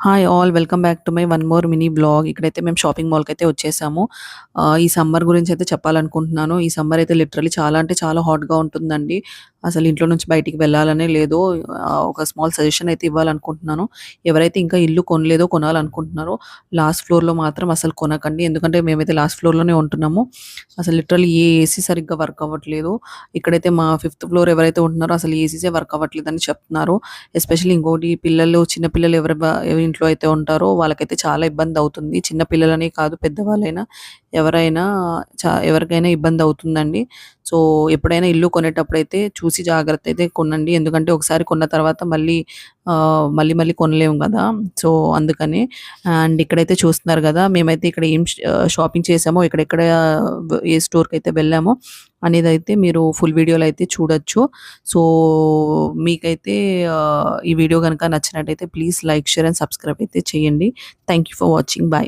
Hi all welcome back to my one more mini blog. ఇక్కడైతే మేము shopping మాల్‌కైతే వచ్చేసాము. ఈ సమ్మర్ గురించైతే చెప్పాలనుకుంటున్నాను. ఈ సమ్మర్ అయితే లిటరల్లీ చాలా అంటే చాలా హాట్‌గా ఉంటుందండి. అసలు ఇంట్లో నుంచి బయటికి వెళ్ళాలనే లేదు. ఒక స్మాల్ సజెషన్ అయితే ఇవ్వాలనుకుంటున్నాను. ఎవరైతే ఇంకా ఇల్లు కొనలేదో, కొనాలనుకుంటున్నారో లాస్ట్ ఫ్లోర్‌లో మాత్రం అసలు కొనకండి. ఎందుకంటే మేమైతే లాస్ట్ ఫ్లోర్‌లోనే ఉంటున్నాము. అసలు లిటరల్లీ ఏ ఏసీ సరిగ్గా వర్క్ అవ్వట్లేదు. ఇక్కడైతే మా ఫిఫ్త్ ఫ్లోర్ ఎవరైతే ఉంటున్నారో అసలు ఏసీసే వర్క్ అవ్వట్లేదని చెప్తున్నారు. ఎస్పెషల్లీ ఇంకోటి పిల్లలు, చిన్న పిల్లలు ఎవరి ఇంట్లో అయితే ఉంటారో వాళ్ళకైతే చాలా ఇబ్బందవుతుంది. చిన్న పిల్లలనే కాదు పెద్దవాళ్ళైనా ఎవరైనా ఎవరికైనా ఇబ్బందవుతుందండి. సో, ఎప్పుడైనా ఇల్లు కొనేటప్పుడైతే చూసి జాగ్రత్త అయితే కొనండి. ఎందుకంటే ఒకసారి కొన్న తర్వాత మళ్ళీ మళ్ళీ కొనలేము గదా! సో, అందుకని అండ్ ఇక్కడైతే చూస్తున్నారు గదా! మేమైతే ఇక్కడ ఏం షాపింగ్ చేసామో, ఎక్కడెక్కడ ఏ స్టోర్‌కైతే వెళ్ళామో అనేదైతే మీరు ఫుల్ వీడియోలో అయితే చూడొచ్చు. సో, మీకైతే ఈ వీడియో గనక నచ్చినట్టయితే please like, share and subscribe అయితే చేయండి. Thank you for watching. By.